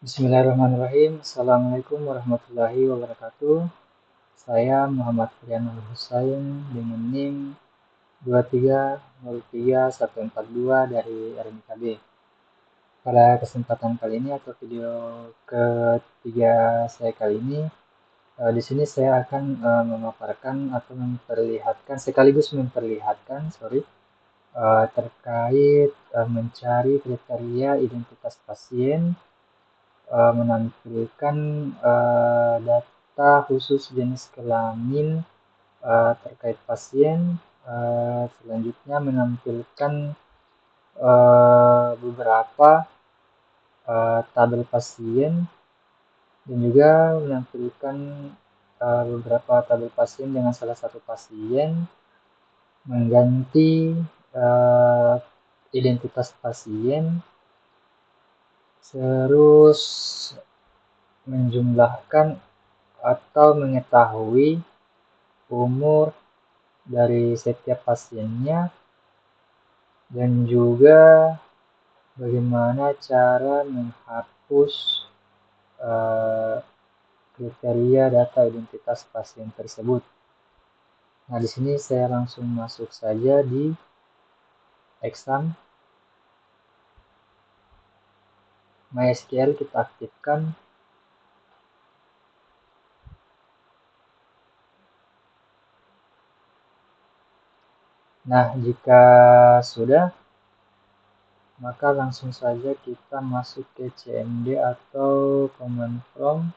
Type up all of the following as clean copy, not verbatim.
Bismillahirrahmanirrahim. Assalamualaikum warahmatullahi wabarakatuh. Saya Muhammad Rianul Husain dengan NIM 23031142 dari RMKB. Pada kesempatan kali ini atau video ketiga saya kali ini, di sini saya akan memaparkan atau memperlihatkan sekaligus memperlihatkan, terkait mencari kriteria identitas pasien, menampilkan data khusus jenis kelamin terkait pasien, selanjutnya menampilkan beberapa tabel pasien, dan juga menampilkan beberapa tabel pasien dengan salah satu pasien mengganti identitas pasien, terus menjumlahkan atau mengetahui umur dari setiap pasiennya, dan juga bagaimana cara menghapus kriteria data identitas pasien tersebut. Nah, di sini saya langsung masuk saja di exam. MySQL kita aktifkan. Nah, jika sudah, maka langsung saja kita masuk ke CMD atau command prompt.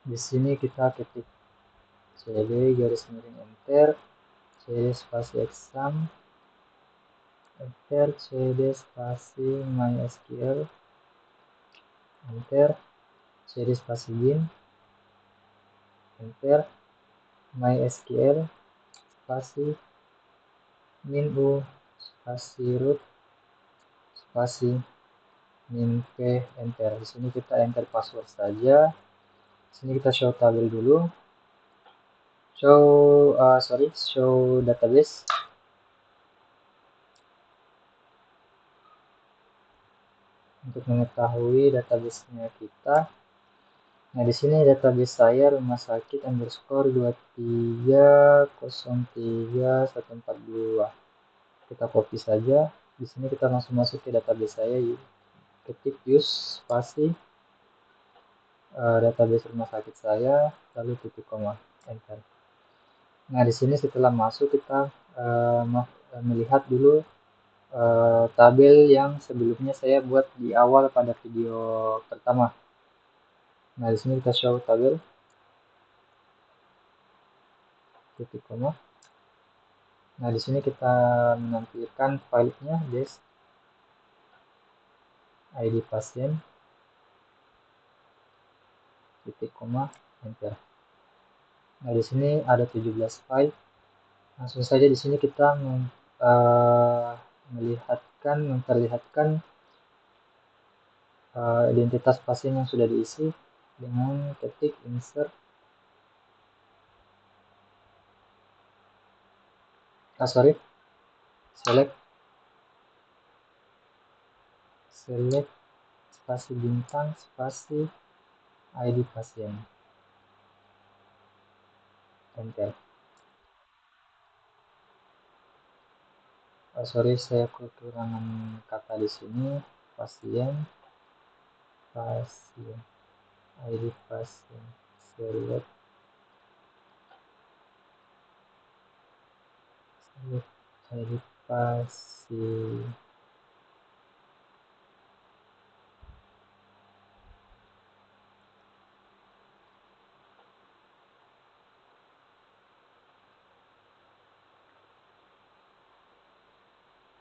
Di sini kita ketik cd garis miring enter, cd spasi exam, enter, cd spasi mysql, enter, cd spasi bin, enter, mysql spasi min u spasi root spasi min p, enter. Di sini kita enter password saja. Di sini kita show tabel dulu. Show database. Untuk mengetahui database-nya kita. Nah, di sini database saya rumah sakit underscore 23031142. Kita copy saja. Di sini kita langsung masuk ke database saya. Ketik use spasi database rumah sakit saya, lalu titik koma, enter. Nah, di sini setelah masuk kita melihat dulu tabel yang sebelumnya saya buat di awal pada video pertama. Nah, di sini kita show tabel, titik koma. Nah, di sini kita menampilkan filenya des ID pasien, titik koma, enter. Nah, di sini ada 17 file. Langsung saja di sini kita memperlihatkan identitas pasien yang sudah diisi dengan ketik insert select spasi bintang spasi ID pasien, enter. Saya kekurangan kata di sini. Pasien ID pasien, select ID pasien,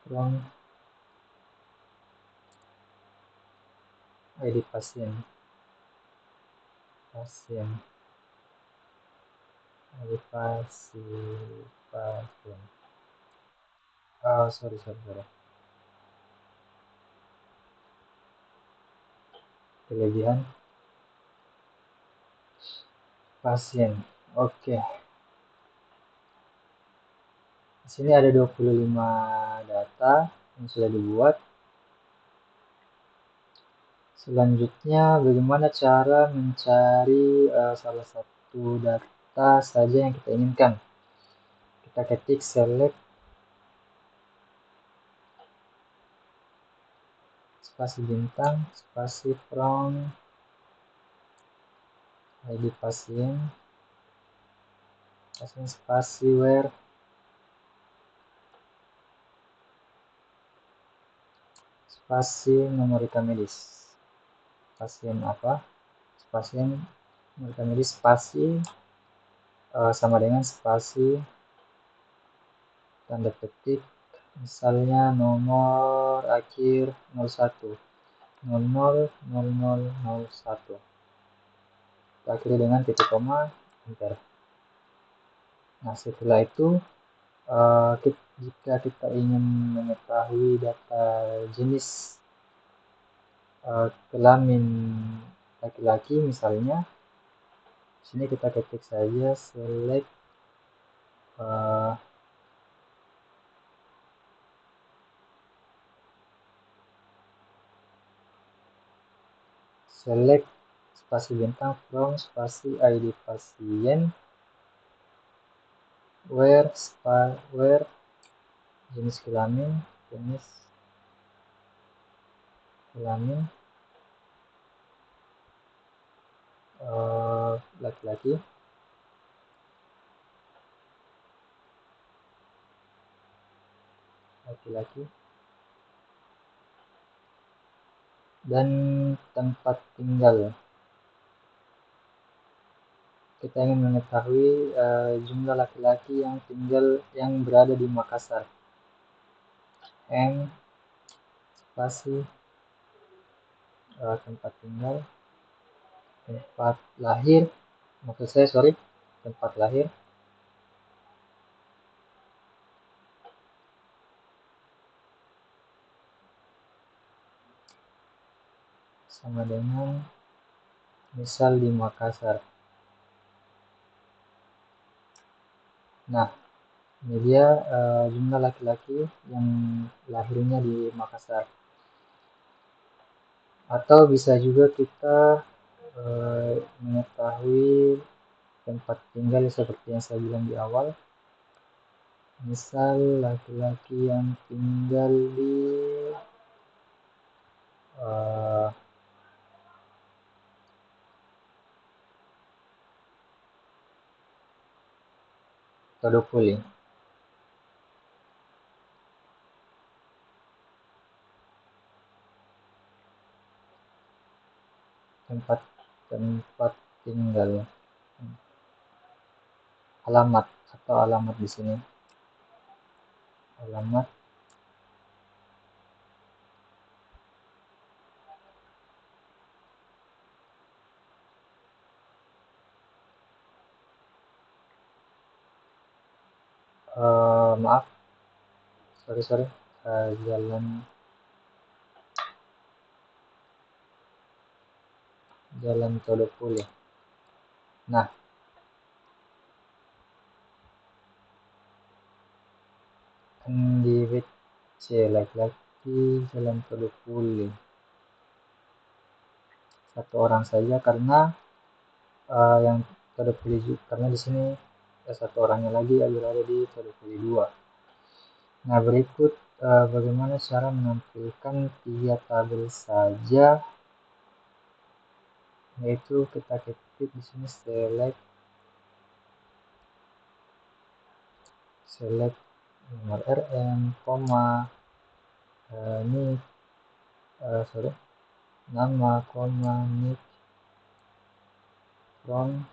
from ID pasien, ID pasien. Sorry. Kelebihan pasien. Oke. Di sini ada 25 data yang sudah dibuat. Selanjutnya, bagaimana cara mencari salah satu data saja yang kita inginkan. Kita ketik select spasi bintang, spasi from ID pasien, spasi where, spasi nomor rekam medis. Pasien apa? Pasien nomor rekam medis, spasi sama dengan spasi tanda petik, misalnya nomor akhir 01, 000001. Kita akhiri dengan titik koma, enter. Nah, setelah itu jika kita ingin mengetahui data jenis kelamin laki-laki, misalnya sini kita ketik saja select select spasi bintang from spasi ID pasien where jenis kelamin laki-laki, dan tempat tinggal. Kita ingin mengetahui jumlah laki-laki yang berada di Makassar. M spasi tempat tinggal, tempat lahir, tempat lahir, sama dengan misal di Makassar. Nah, ini dia jumlah laki-laki yang lahirnya di Makassar. Atau bisa juga kita mengetahui tempat tinggal seperti yang saya bilang di awal. Misal laki-laki yang tinggal di Todopuli. Tempat tinggal, alamat di sini, alamat maaf, sorry, Jalan Todopuli. Nah, NDWC laki-laki Jalan Todopuli. Satu orang saja karena yang Todopuli, karena di sini satu orangnya lagi berada di Todopuli 2. Nah, berikut bagaimana cara menampilkan 3 tabel saja, yaitu kita ketik di sini select nomor RM, nama, nick, from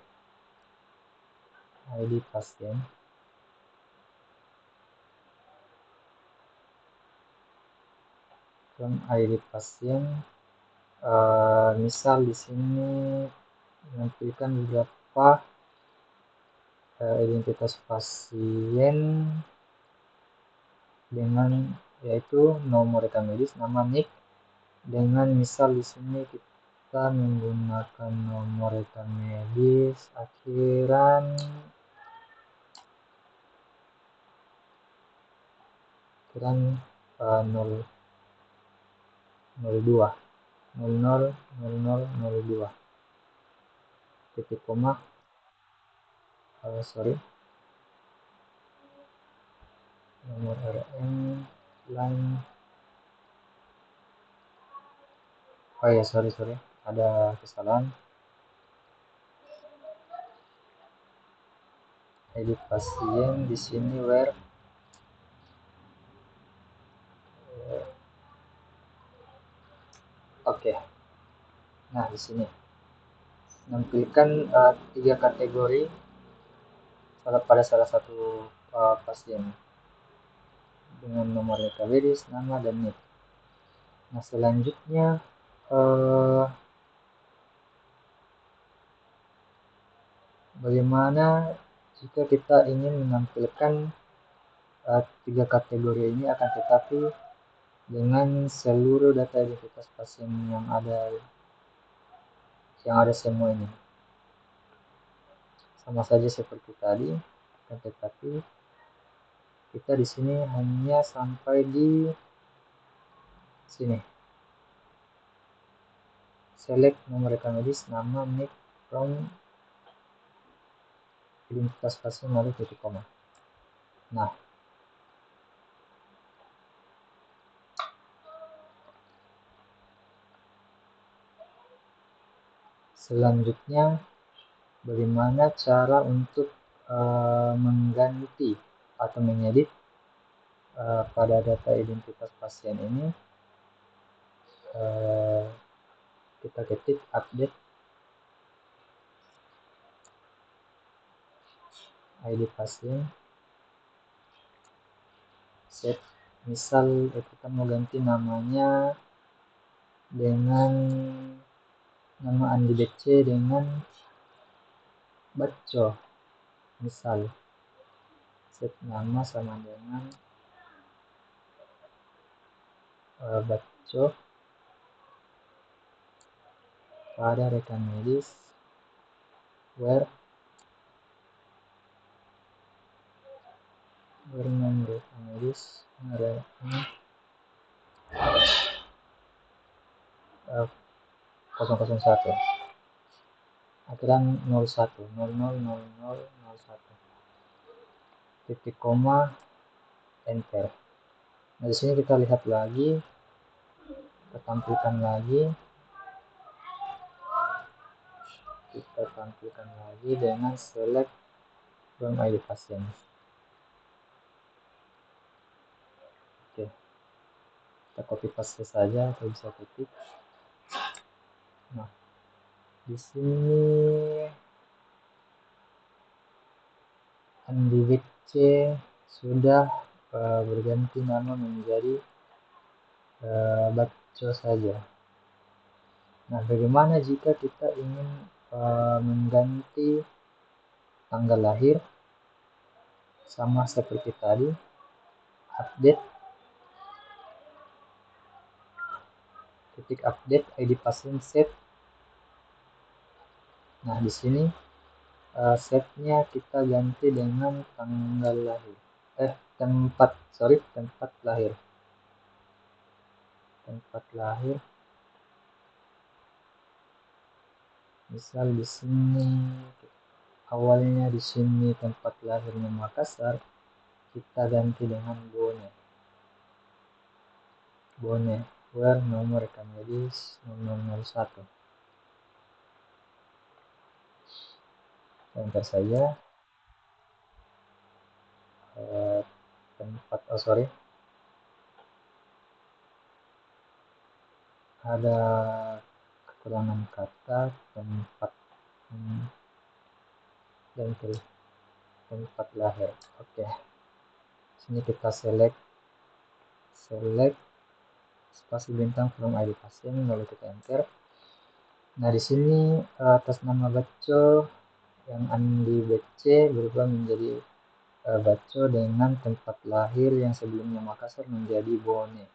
ID pasien, misal di sini menampilkan beberapa identitas pasien dengan yaitu nomor rekam medis, nama, nick, dengan misal di sini kita menggunakan nomor rekam medis akhiran 0. 002 000002 titik koma sorry nomor RM line oh ya sorry ada kesalahan edit pasien di sini where oke. Nah di sini menampilkan 3 kategori pada salah satu pasien dengan nomor database, nama dan NIK. Nah selanjutnya bagaimana jika kita ingin menampilkan 3 kategori ini akan tetapi dengan seluruh data identitas pasien yang ada semua ini sama saja seperti tadi, akan tetapi kita di sini hanya sampai di sini select nomor rekam medis, nama, NIK, from identitas pasien lalu titik koma. Nah selanjutnya bagaimana cara untuk mengganti atau mengedit pada data identitas pasien ini. Kita ketik update ID pasien, set, misal kita mau ganti namanya dengan nama Andi BC dengan Baco, misal set nama sama dengan Baco pada rekam medis where nomor rekam medis 001 akhiran 01 titik koma enter. Nah di sini kita lihat lagi, kita tampilkan lagi dengan select from ID pasien. Oke, kita copy paste saja atau bisa ketik. Nah di sini Andi BC sudah berganti nama menjadi Baco saja. Nah bagaimana jika kita ingin mengganti tanggal lahir sama seperti tadi, update ID pasien set. Nah di sini setnya kita ganti dengan tanggal lahir tempat lahir misal di sini awalnya di sini tempat lahirnya Makassar, kita ganti dengan Bone where nomor rekam medis 001. Enter saja. Ada kekurangan kata tempat dan tempat lahir. Oke. Sini kita select spasi bintang from ID pasien lalu kita enter. Nah di sini atas nama Baco yang Andi BC berubah menjadi Baco dengan tempat lahir yang sebelumnya Makassar menjadi Bone.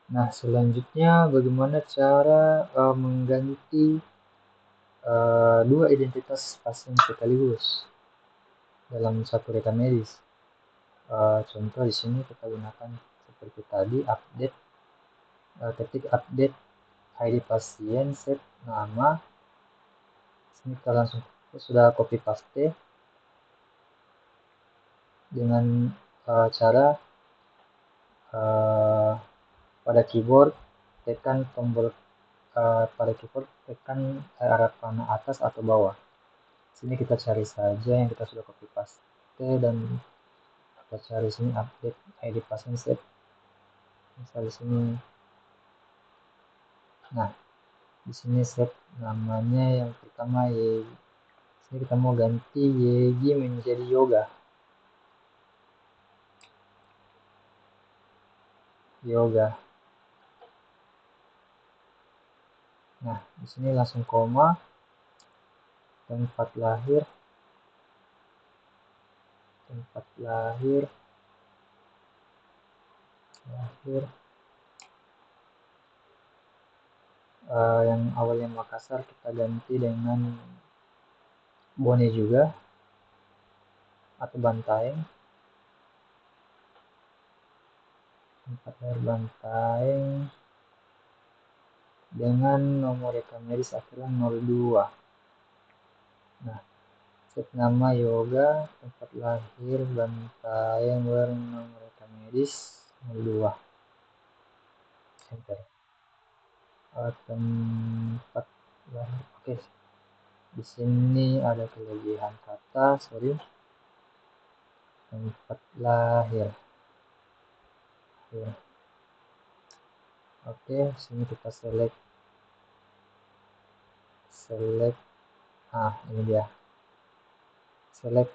Nah selanjutnya bagaimana cara mengganti dua identitas pasien sekaligus dalam satu rekam medis. Contoh di sini kita gunakan seperti tadi update, ketik update ID pasien, set nama. Sini kita langsung sudah copy paste dengan cara pada keyboard tekan tombol pada keyboard tekan arah panah atas atau bawah. Sini kita cari saja yang kita sudah copy paste dan kita cari sini update ID pasien set. Misal di sini. Nah, di sini set namanya yang pertama YG. Sini kita mau ganti YG menjadi yoga. Yoga. Nah, di sini langsung koma, tempat lahir, yang awalnya Makassar kita ganti dengan Bone juga atau Bantaeng. Tempat lahir Bantaeng dengan nomor rekam medis akhirnya 02. Nah, set nama yoga, tempat lahir Bantaeng bernomor rekam medis 02. Enter. Tempat lahir. Oke. Di sini ada kelebihan kata, sorry. Tempat lahir. Ya. Oke, sini kita select. Ini dia. Select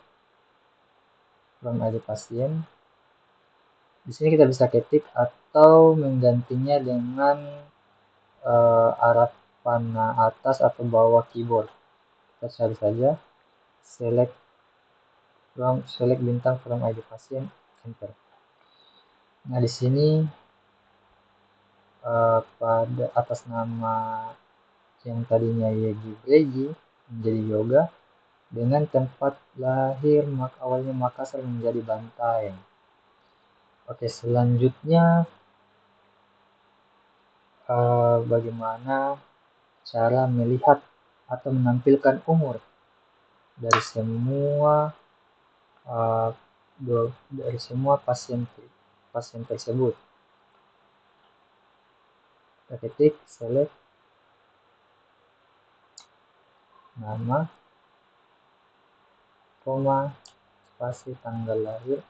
from ID pasien. Di sini kita bisa ketik atau menggantinya dengan arah panah atas atau bawah keyboard. Kita cari saja select bintang from ID pasien, enter. Nah, di sini pada atas nama yang tadinya YG menjadi yoga dengan tempat lahir awalnya Makassar menjadi Bantaeng. Oke, selanjutnya bagaimana cara melihat atau menampilkan umur dari semua pasien tersebut. Kita ketik select nama, koma, spasi tanggal lahir,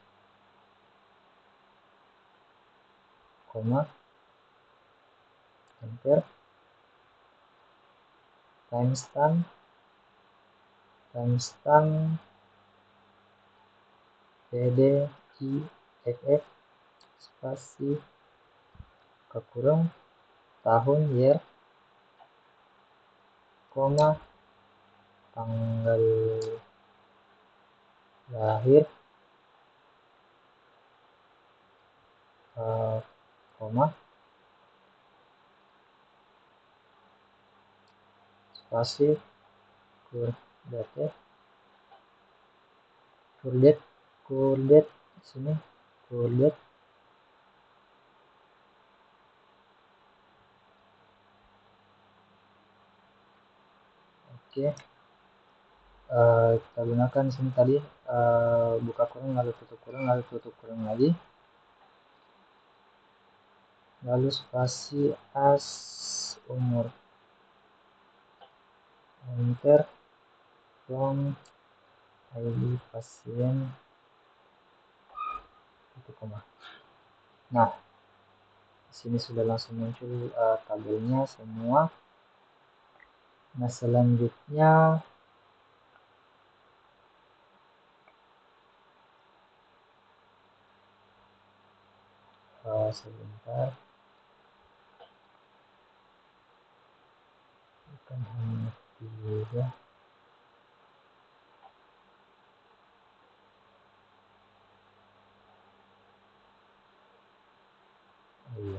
koma, enter. Timestamp PDIFF spasi kekurung tahun year, koma, tanggal lahir, koma, spasi coordinate sini coordinate. Oke, kita gunakan sini tadi buka kurung lalu tutup kurung lagi, lalu spasi as umur, enter from ID pasien itu koma. Nah, di sini sudah langsung muncul tabelnya semua. Nah, selanjutnya sebentar, bukan hanya 3. Iya.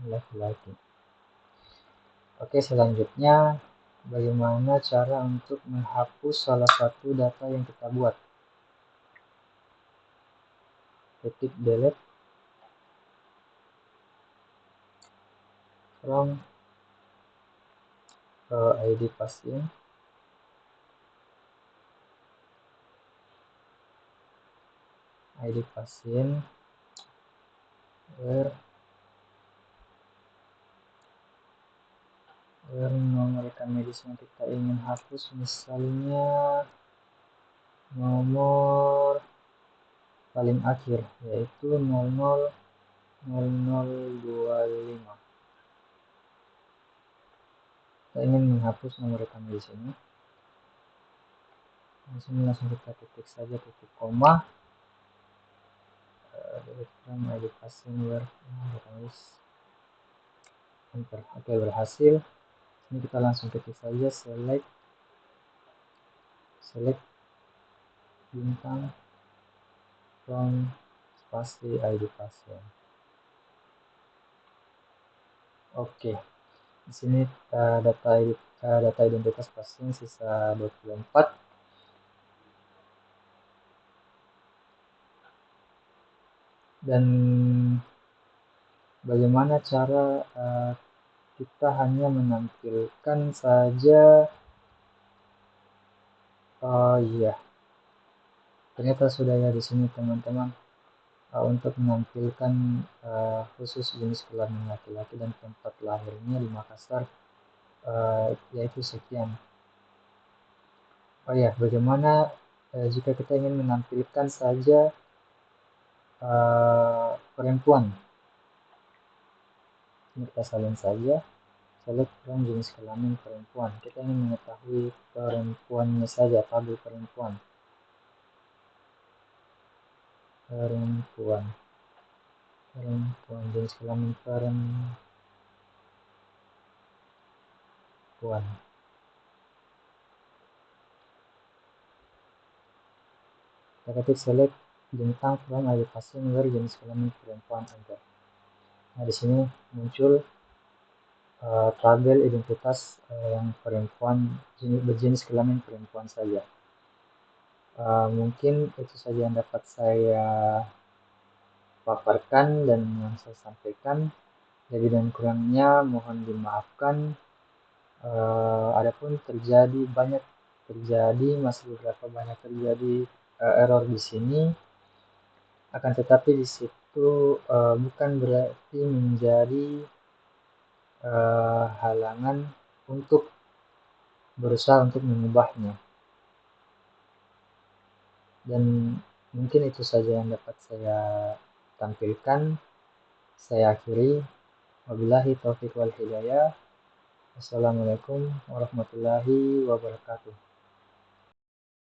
Laki-laki. Oke, selanjutnya bagaimana cara untuk menghapus salah satu data yang kita buat. Ketik delete from ID pasien, where nomor rekan medis yang kita ingin hapus, misalnya nomor paling akhir, yaitu 000025. Kita ingin menghapus nomor rekan medis ini. Di sini langsung kita ketik saja titik koma, ID pasien where rekan medis, enter. Oke, berhasil. Ini kita langsung ketik saja select bintang from spasi ID pasien. Oke, di sini data identitas pasien sisa 24. Dan bagaimana cara kita hanya menampilkan saja, iya, ternyata sudah ya di sini teman-teman, untuk menampilkan khusus jenis kelamin laki-laki dan tempat lahirnya di Makassar, yaitu sekian. Oh ya, bagaimana jika kita ingin menampilkan saja perempuan? Ini kita salin saja, select from jenis kelamin perempuan. Kita ingin mengetahui perempuannya saja, tabel perempuan jenis kelamin perempuan. Kita ketik select bintang from ID pasien where jenis kelamin perempuan, enter. Nah, di sini muncul tabel identitas yang perempuan, berjenis kelamin perempuan saja. Mungkin itu saja yang dapat saya paparkan dan yang saya sampaikan. Lebih dan kurangnya mohon dimaafkan. Adapun masih beberapa banyak terjadi error di sini. Akan tetapi di situ bukan berarti menjadi halangan untuk berusaha untuk mengubahnya. Dan mungkin itu saja yang dapat saya tampilkan. Saya akhiri. Wabillahi taufiq wal hidayah. Wassalamualaikum warahmatullahi wabarakatuh.